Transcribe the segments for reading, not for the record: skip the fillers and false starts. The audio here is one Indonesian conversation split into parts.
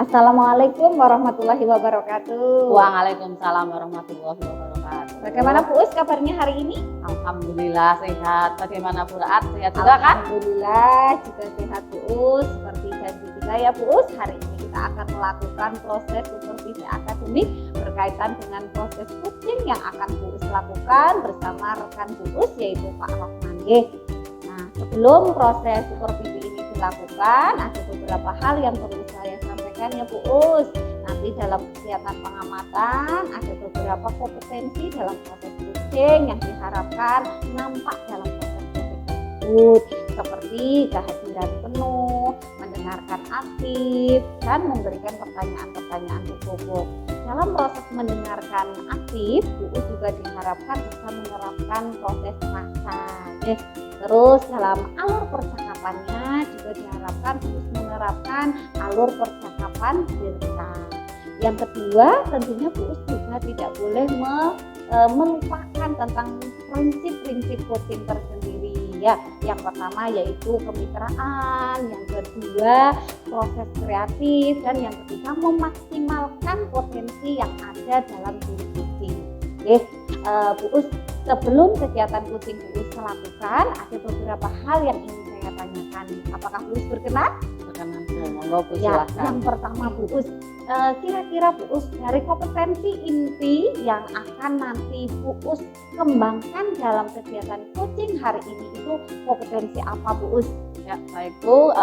Assalamualaikum warahmatullahi wabarakatuh. Waalaikumsalam warahmatullahi wabarakatuh. Bagaimana Bu Us kabarnya hari ini? Alhamdulillah sehat. Bagaimana Bu Raat? Sehat juga kan? Alhamdulillah juga sehat Bu Us. Seperti janji kita ya Bu Us, hari ini kita akan melakukan proses supervisi akademik berkaitan dengan proses coaching yang akan Bu Us lakukan bersama rekan Bu Us yaitu Pak Rohman. Nah, sebelum proses supervisi ini dilakukan, ada beberapa hal yang perlu saya sampaikan ya Bu Us. Nanti dalam kegiatan pengamatan ada beberapa kompetensi dalam proses coaching yang diharapkan nampak dalam proses coaching tersebut, seperti kehadiran penuh, mendengarkan aktif, dan memberikan pertanyaan-pertanyaan berbobot. Dalam proses mendengarkan aktif, Bu Us juga diharapkan bisa menerapkan proses masa. Terus dalam alur percakapannya juga diharapkan Bu Us menerapkan alur percakapan dirta. Yang kedua, tentunya Bu Us juga tidak boleh melupakan tentang prinsip-prinsip coaching tersendiri ya. Yang pertama yaitu kemitraan, yang kedua proses kreatif, dan yang ketiga memaksimalkan potensi yang ada dalam diri coaching. Bu Us, sebelum kegiatan coaching Bu Us lakukan, ada beberapa hal yang ingin saya tanyakan. Apakah Bu Us berkenan? Berkenan Bu, monggo Bu Ya, silakan. yang pertama Bu Us, kira-kira Bu Us dari kompetensi inti yang akan nanti Bu Us kembangkan dalam kegiatan coaching hari ini itu kompetensi apa Bu Us? Ya, baik Bu,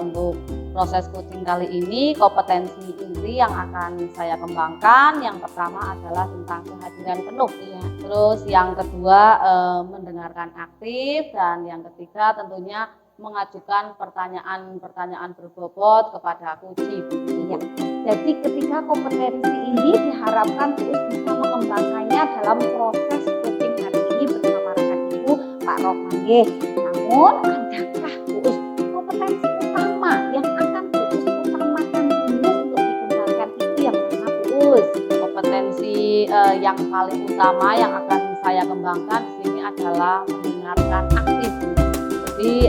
untuk proses coaching kali ini kompetensi inti yang akan saya kembangkan yang pertama adalah tentang kehadiran penuh. Ya. Terus yang kedua mendengarkan aktif, dan yang ketiga tentunya mengajukan pertanyaan-pertanyaan berbobot kepada coach. Ya. Jadi ketika kompetensi ini diharapkan Bu Us bisa mengembangkannya dalam proses coaching hari ini bersama rekan Ibu Pak Rohman. Namun adakah Bu Us kompetensi utama yang akan Bu Us utamakan dulu untuk dikembangkan itu yang mana Bu Us? Kompetensi yang paling utama yang akan saya kembangkan di sini adalah mendengarkan aktif. Jadi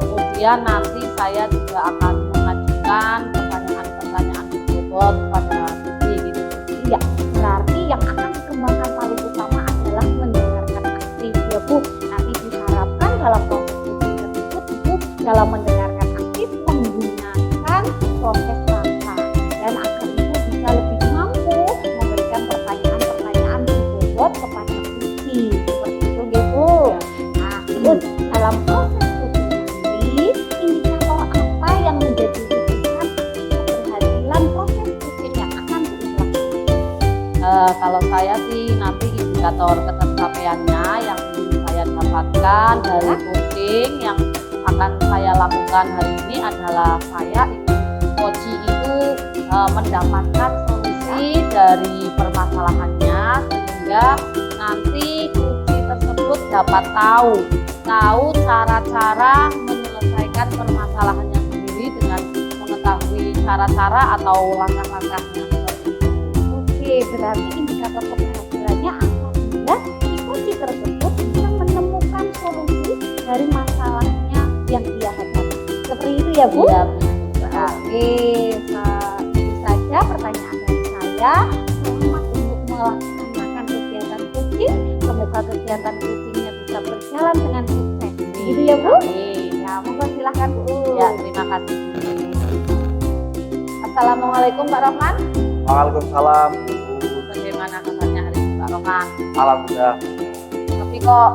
kemudian nanti saya juga akan mengajukan pertanyaan-pertanyaan berbobot kepada coach gitu. Iya, berarti yang akan dikembangkan paling utama adalah mendengarkan aktif ya Bu. Nanti diharapkan dalam proses coaching tersebut Ibu dalam mendengarkan aktif menggunakan proses rasa, dan agar Ibu bisa lebih mampu memberikan pertanyaan-pertanyaan berbobot kepada coach. Seperti itu Bu. Nah, Bu, dalam proses coaching nanti indikator apa yang menjadi rujukan keberhasilan proses coaching yang akan dilakukan? Kalau saya sih nanti indikator ketercapaiannya yang saya dapatkan dari coaching yang akan saya lakukan hari ini adalah saya ingin coach itu mendapatkan solusi dari permasalahannya, sehingga nanti coach tersebut dapat tahu cara-cara menyelesaikan permasalahannya sendiri dengan mengetahui cara-cara atau langkah-langkahnya. Oke, berarti indikator keberhasilannya apabila si coach tersebut bisa menemukan solusi dari masalahnya yang dia hadapi. Seperti itu ya Bu? Iya, Oke, itu saja pertanyaan dari saya. Selamat untuk melaksanakan kegiatan coaching. Semoga kegiatan coachingnya bisa berjalan dengan sukses. Gitu ya Bu? Ya, monggo silahkan Bu. Ya, terima kasih. Assalamualaikum Pak Rohman. Waalaikumsalam. Bagaimana kabarnya hari ini Pak Rohman? Alhamdulillah. Tapi kok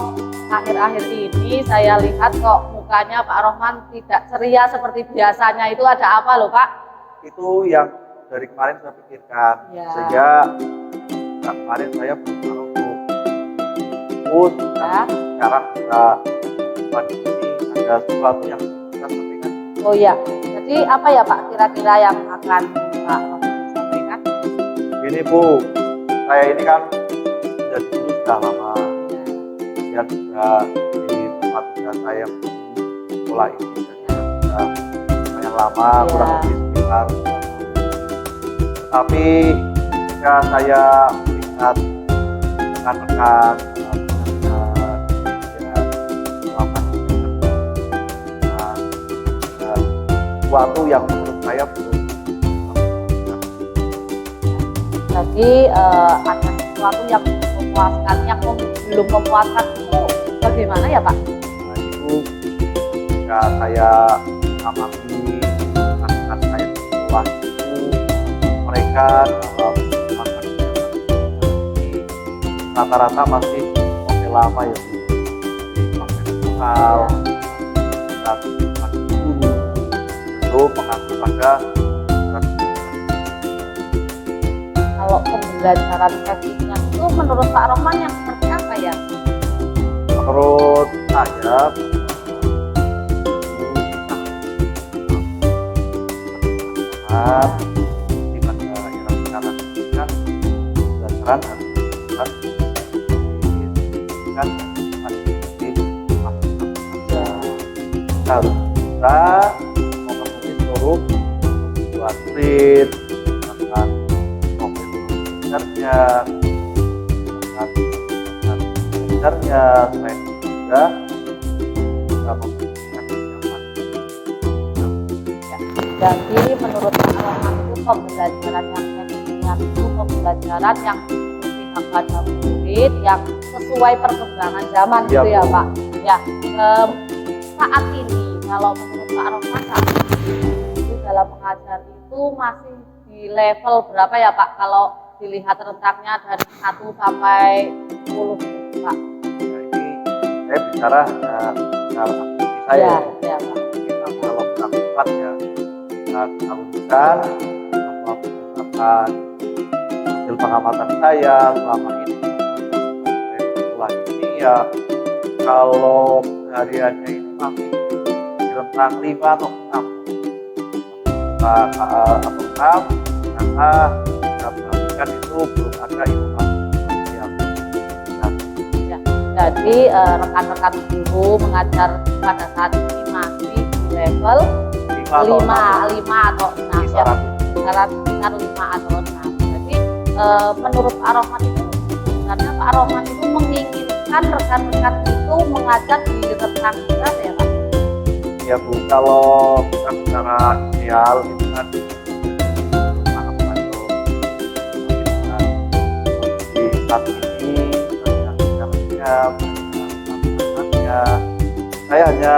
akhir-akhir ini saya lihat kok mukanya Pak Rohman tidak ceria seperti biasanya. Itu ada apa loh Pak? Itu yang dari kemarin saya pikirkan, Ya. sehingga kemarin saya berusaha untuk fokus Ya. sekarang bisa di sini ada sesuatu yang kita sampaikan. Oh iya. Jadi apa ya Pak kira-kira yang akan Pak Rohman sampaikan? Gini Bu, saya ini kan dari dulu sudah lama, kemudian juga di tempat kerja saya di sekolah ini sudah lumayan lama, kurang lebih sekitar 2 tahun. Tapi jika saya melihat rekan-rekan sesuatu yang menurut saya belum Jadi ada sesuatu yang memuaskan, yang belum memuaskan itu bagaimana ya Pak? Nah, itu ketika saya mengamati anak-anak saya di sekolah itu, mereka dalam melakukan ini rata-rata masih model lama ya, konvensional, masih guru belum mengacu pada Kalau pembelajaran tekniknya itu menurut Pak Rohman yang seperti apa ya? menurut saya di pada era sekarang ini kan pembelajaran harus dilakukan kan kita harus bisa memenuhi seluruh kebutuhan murid dengan profil belajarnya, dengan belajarnya, selain itu juga kita memberikan nyaman. Jadi menurut Pak Rohman itu pembelajaran yang tekniknya itu pembelajaran yang lebih kepada murid yang sesuai perkembangan zaman Ya, gitu ya Bu. Pak. Ya, saat ini kalau menurut Pak Rohman saat ini itu dalam mengajar itu masih di level berapa ya Pak? Kalau dilihat rentangnya dari 1 sampai 10 gitu, Pak. Nah, ini saya bicara hanya secara aktivitas saya. Ya Pak. Kita kalau melakukan ya kita lakukan apa berdasarkan hasil pengamatan saya selama ini sekolah ini ya, kalau hariannya ini masih di rentang 5 atau 6 atau 6 karena kita perhatikan itu belum ada inovasi yang Jadi rekan-rekan guru mengajar pada saat ini masih di level 5 atau 6 ya, sekitar 5 atau 6. Jadi menurut Pak Rohman itu sebenarnya Pak Rohman itu menginginkan rekan-rekan itu mengajar di rentang berapa ya Pak? Ya Bu, kalau kita bicara ideal itu kan sangat membantu di saat ini sebenarnya saya hanya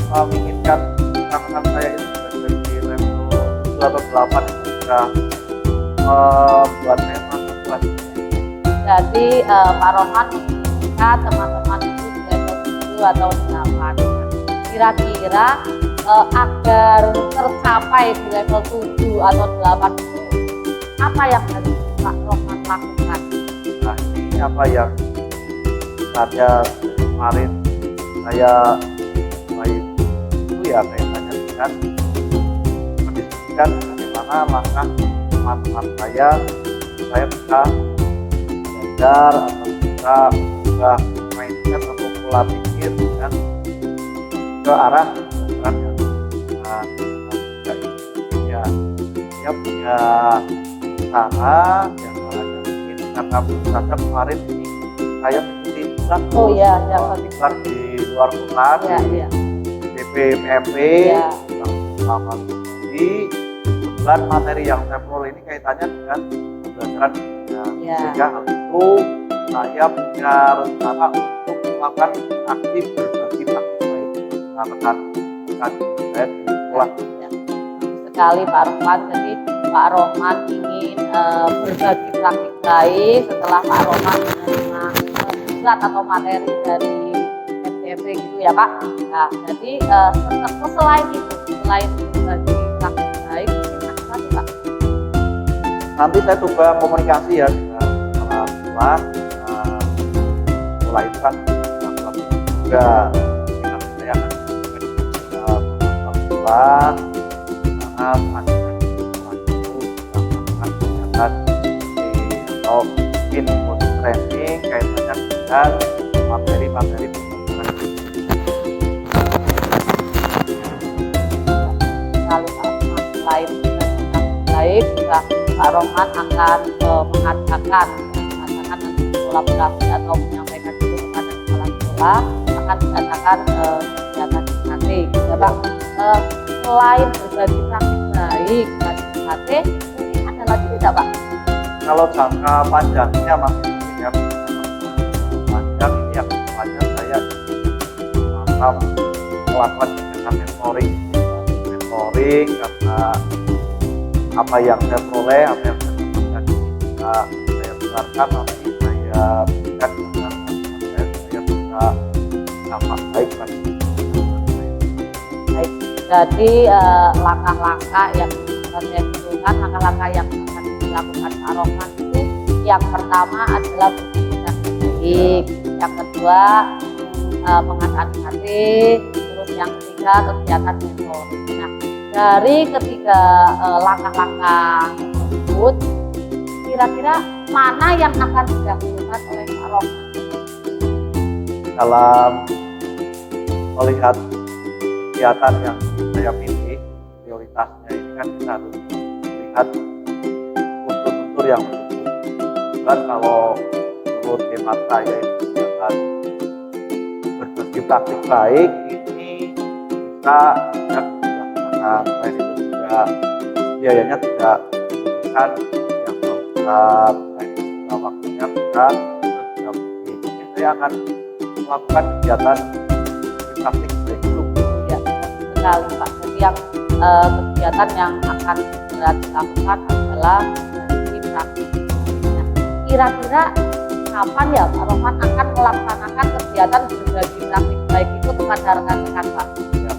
menginginkan rekan-rekan saya itu di level 7 atau 8 itu sudah membuat saya merasa puas. Jadi Pak Rohman menginginkan teman-teman itu di level 7 atau 8. Kira-kira agar tercapai di level 7 atau 8 itu apa yang harus Pak Rohman lakukan? Nah, ini apa yang sebenarnya kemarin saya mulai itu ya kaitannya dengan mendiskusikan bagaimana langkah teman-teman saya supaya bisa belajar atau bisa berubah mindset atau pola pikir dengan ke arah belajaran yang ya dia punya cara yang mana mungkin karena saja kemarin ini saya mengikuti iklan Oh ya, ya iklan di luar kota ya, di ya. DPMP Ya. yang selama di kebetulan materi yang saya peroleh ini kaitannya dengan pembelajaran dunia. Ya. Sehingga hal itu saya punya rencana untuk melakukan aksi berbagi praktik baik dengan rekan-rekan saya di sekolah. Ya. Bagus sekali Pak Rohman. Jadi Pak Rohman ingin berbagi praktik baik setelah Pak Rohman menerima surat atau materi dari MDP gitu ya Pak. Nah, jadi selain itu, selain berbagi praktik baik, ini apa sih Pak? Nanti saya coba komunikasi ya dengan kepala sekolah. Sekolah itu kan juga dengan saya akan kepala sekolah karena kegiatan atau input training kaitannya dengan materi-materi pembelajaran. Lalu selain baik juga Pak Rohman akan mengadakan nanti kolaborasi atau menyampaikan itu kepada kepala sekolah akan mengadakan kegiatan nanti ya Pak. Selain berbagi praktik baik dan UKT, mungkin ada lagi tidak Pak? kalau jangka panjangnya masih ya panjang ini yang panjang saya akan melakukan kegiatan mentoring karena apa yang saya peroleh, apa yang saya dapatkan ini bisa saya benarkan, nanti saya berikan kepada saya bisa dampak baik bagi Baik, jadi langkah-langkah yang saya butuhkan, langkah-langkah yang akan dilakukan Pak Rohman itu yang pertama adalah berkomunikasi baik, yang kedua pengadaan HT, terus yang ketiga kegiatan mentoring. Nah, dari ketiga langkah-langkah tersebut, kira-kira mana yang akan didahulukan oleh Pak Rohman? dalam melihat kegiatan yang saya pilih, prioritasnya ini kan kita harus melihat unsur-unsur yang mendukung. Dan kalau menurut hemat saya ini kegiatan berbagi praktik baik ini bisa dilaksanakan. Selain itu juga biayanya tidak membutuhkan yang besar. Selain itu juga waktunya bisa terjangkau. Mungkin saya akan melakukan kegiatan praktik baik dulu. Ya, sekali Pak. Jadi yang kegiatan yang akan segera dilakukan adalah berbagi praktik. Nah, kira-kira kapan ya Pak Rohman akan melaksanakan kegiatan berbagi praktik baik itu kepada rekan-rekan Pak? Ya,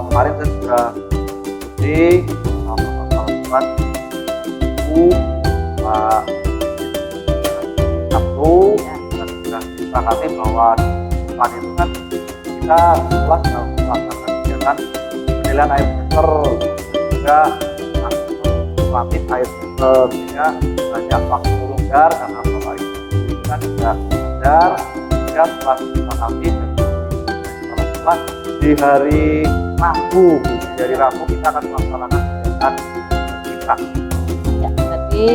kemarin saya sudah ikuti sama Pak Rohman Pak Sabtu dan sudah disepakati bahwa depan itu kan kita kelas melaksanakan kegiatan penilaian air filter juga latih air filter, sehingga banyak waktu longgar karena Bapak Ibu itu kan juga belajar, sehingga setelah disepakati setelah di hari Rabu kita akan melaksanakan kegiatan kita. Ya, jadi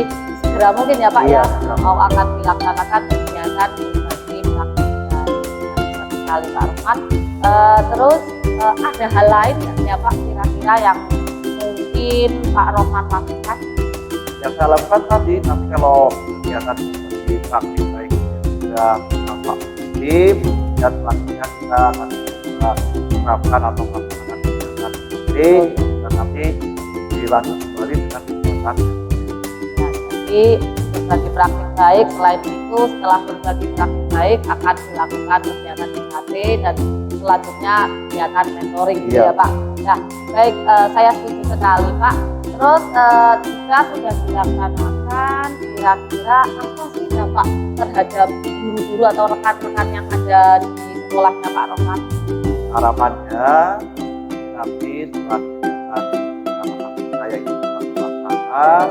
segera mungkin ya Pak Iya, ya segera. mau akan dilaksanakan kegiatan berbagi praktik baik. Nah, sekali Pak Rohman. Terus ada hal lain nggak ya Pak kira-kira yang mungkin Pak Rohman lakukan? Yang saya lakukan tadi, nanti kalau kegiatan di praktik baik sudah tampak positif, dan selanjutnya kita akan menerapkan atau melaksanakan kegiatan praktik, dan nanti dilanjut kembali dengan kegiatan. Nah, jadi berbagi praktik baik, selain itu setelah berbagi praktik baik akan dilakukan kegiatan IKT dan selanjutnya kegiatan mentoring gitu Iya. ya Pak. Nah, baik, saya setuju sekali Pak. Terus jika sudah dilaksanakan, kira-kira apa sih dampak terhadap guru-guru atau rekan-rekan yang ada di sekolahnya Pak Rohman? Harapannya nanti setelah kegiatan anak-anak saya itu sudah terlaksana,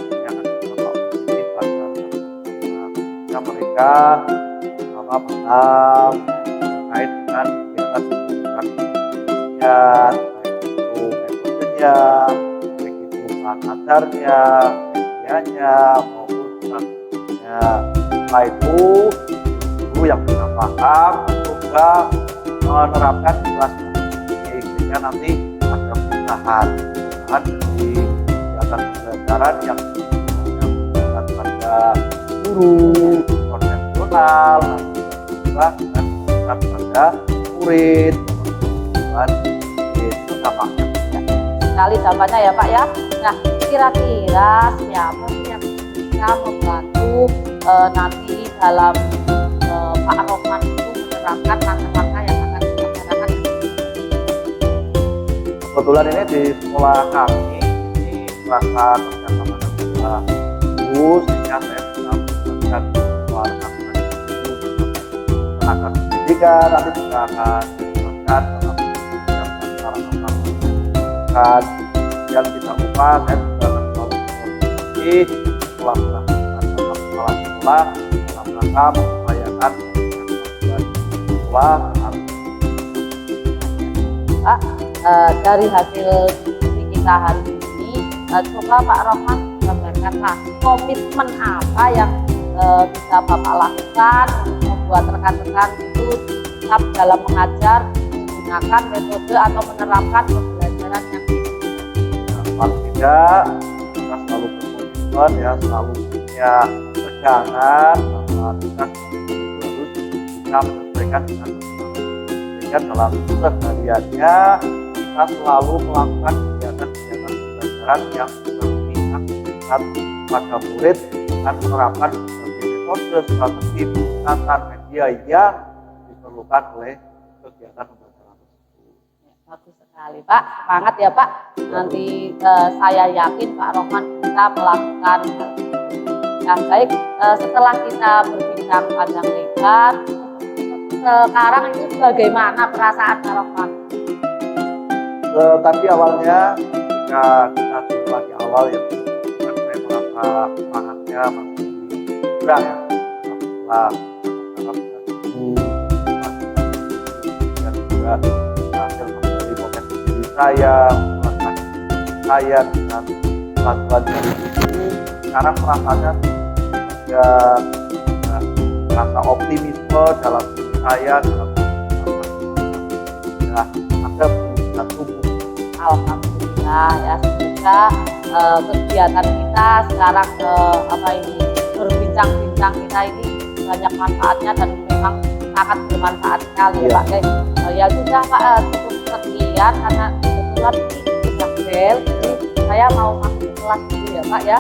yang akan berdampak positif pada anak-anak mereka sama paham terkait dengan kegiatan baik itu metodenya, baik itu bahan ajarnya, medianya maupun selanjutnya. Setelah itu guru yang sudah paham juga menerapkan kelas ini, sehingga nanti ada perubahan dari kegiatan pembelajaran yang dilakukan pada guru konvensional, nanti dan pada murid, itu dampaknya. Sekali dampaknya ya Pak ya. Nah, kira-kira siapa sih yang bisa membantu nanti dalam Pak Rohman itu menerapkan langkah-langkah yang akan dilaksanakan? Kebetulan ini di sekolah kami ini merasa kerjasama dengan guru, sehingga saya bisa melibatkan keluarga guru, tenaga pendidikan, nanti juga akan melibatkan dalam kegiatan yang tidak lupa, saya juga akan selalu berkoordinasi sekolah sekolah dalam rangka mengupayakan sekolah. Pak, dari hasil diskusi kita hari ini, coba Pak Rohman gambarkanlah komitmen apa yang bisa Bapak lakukan untuk membuat rekan-rekan itu tetap dalam mengajar menggunakan metode atau menerapkan pembelajaran yang Paling tidak kita selalu berkomitmen ya, selalu punya pegangan bahwa kita harus bisa menyesuaikan dengan teknologi. Sehingga dalam kesehariannya kita selalu melakukan kegiatan-kegiatan pembelajaran yang berimpact pada murid dengan menerapkan berbagai metode, strategi, pendekatan, media yang diperlukan oleh kegiatan pembelajaran tersebut. Bagus sekali Pak, semangat ya Pak. Nanti saya yakin Pak Rohman bisa melakukan hal itu. Nah baik, setelah kita berbincang panjang lebar, sekarang itu bagaimana perasaan Pak Rohman? Tapi awalnya ketika kita jumpa di awal ya, saya merasa semangatnya masih kurang ya. Setelah dan juga hasil dari potensi diri saya, melakukan saya dengan bantuan dari itu, sekarang perasaannya rasa optimisme dalam diri saya, dalam sudah ada perubahan tubuh. Alhamdulillah ya, semoga kegiatan kita sekarang berbincang-bincang kita ini banyak manfaatnya dan memang sangat bermanfaat sekali ya Pak. Ya sudah Pak, cukup sekian karena kebetulan ini sudah bel, jadi saya mau masuk kelas dulu ya Pak ya.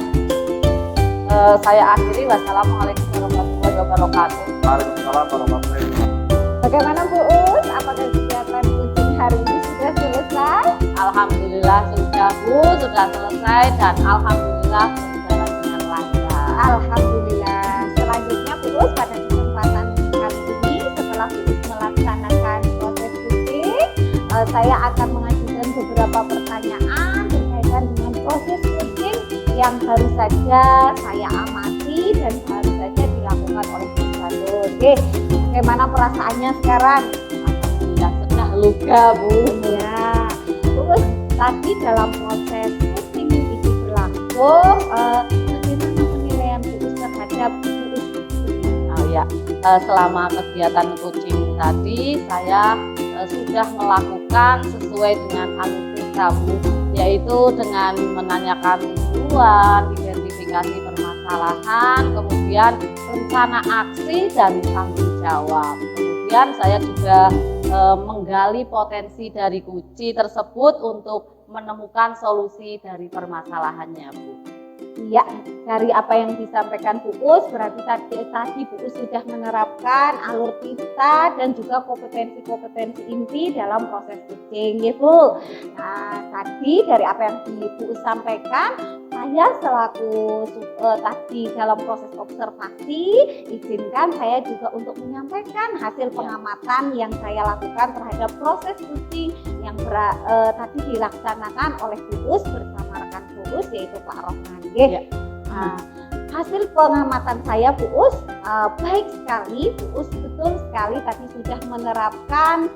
Saya akhiri, wassalamualaikum warahmatullahi wabarakatuh. Waalaikumsalam warahmatullahi wabarakatuh. Bagaimana Bu Us? Apakah kegiatan kucing hari ini sudah selesai? Alhamdulillah sudah Bu, sudah selesai dan alhamdulillah berjalan dengan lancar. Alhamdulillah. Selanjutnya Bu Us, pada kesempatan kali ini setelah Bu Us melaksanakan proses kucing, saya akan mengajukan beberapa pertanyaan berkaitan dengan proses kucing yang baru saja saya amati dan baru saja dilakukan oleh Bu Sandul. Oke, bagaimana perasaannya sekarang? Alhamdulillah sudah lega Bu. Ya, terus tadi dalam proses kucing ini berlangsung, bagaimana penilaian Bu Us terhadap Bu Us? Oh ya, selama kegiatan coaching tadi saya sudah melakukan sesuai dengan alur cerita Bu, yaitu dengan menanyakan tujuan, identifikasi permasalahan, kemudian rencana aksi dan tanggung jawab. Kemudian saya juga menggali potensi dari kunci tersebut untuk menemukan solusi dari permasalahannya Bu. Iya, dari apa yang disampaikan Bu Us, berarti tadi Bu Us sudah menerapkan alur kita dan juga kompetensi-kompetensi inti dalam proses coaching, ya Bu. Nah, tadi dari apa yang Bu Us sampaikan, saya selaku tadi dalam proses observasi, izinkan saya juga untuk menyampaikan hasil pengamatan yang saya lakukan terhadap proses coaching yang tadi dilaksanakan oleh Bu Us bersama rekan Bu Us, yaitu Pak Rohman. Ya. Nah, hasil pengamatan saya Bu Us baik sekali, Bu Us betul sekali tadi sudah menerapkan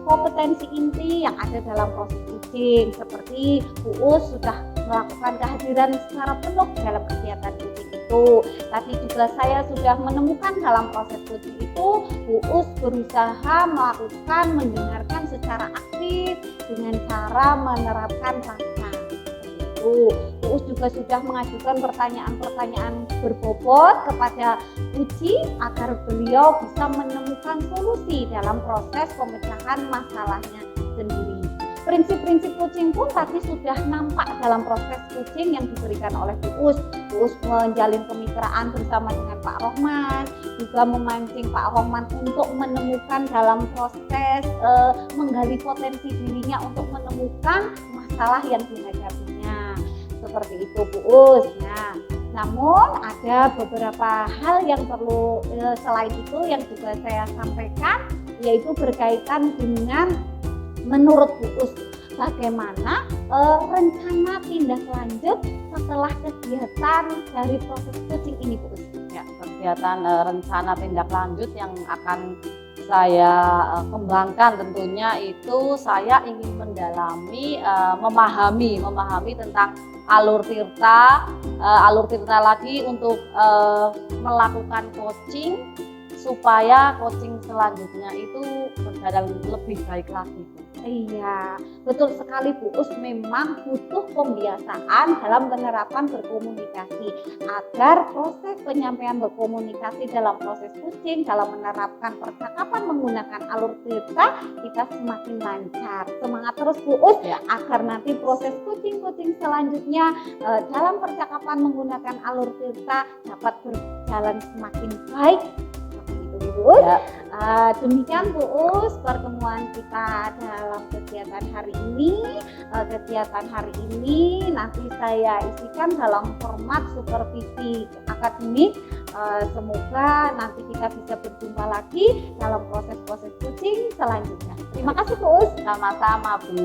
kompetensi inti yang ada dalam proses coaching, seperti Bu Us sudah melakukan kehadiran secara penuh dalam kegiatan coaching itu. Tadi juga saya sudah menemukan dalam proses coaching itu Bu Us berusaha melakukan mendengarkan secara aktif dengan cara menerapkan rasa. Bu Us juga sudah mengajukan pertanyaan-pertanyaan berbobot kepada Uci agar beliau bisa menemukan solusi dalam proses pemecahan masalahnya sendiri. Prinsip-prinsip coaching pun tadi sudah nampak dalam proses coaching yang diberikan oleh Bu Us. Bu Us menjalin kemitraan bersama dengan Pak Rohman, juga memancing Pak Rohman untuk menemukan dalam proses menggali potensi dirinya untuk menemukan masalah yang dihadapinya. Seperti itu Bu Us. Nah, namun ada beberapa hal yang perlu selain itu yang juga saya sampaikan, yaitu berkaitan dengan menurut Bu Us bagaimana rencana tindak lanjut setelah kegiatan dari proses coaching ini Bu Us. Ya, kegiatan rencana tindak lanjut yang akan saya kembangkan tentunya itu saya ingin mendalami, memahami tentang alur tirta lagi untuk melakukan coaching supaya coaching selanjutnya itu berjalan lebih baik lagi. Iya, betul sekali Bu Us. Memang butuh pembiasaan dalam penerapan berkomunikasi agar proses penyampaian berkomunikasi dalam proses coaching, dalam menerapkan percakapan menggunakan alur cerita kita semakin lancar. Semangat terus Bu Us Ya. agar nanti proses coaching selanjutnya dalam percakapan menggunakan alur cerita dapat berjalan semakin baik. Seperti itu Bu Us. Ya. Demikian Bu Us pertemuan kita dalam kegiatan hari ini. Kegiatan hari ini nanti saya isikan dalam format supervisi akademik. Semoga nanti kita bisa berjumpa lagi dalam proses-proses coaching selanjutnya. Terima kasih Bu Us. Sama-sama Bu.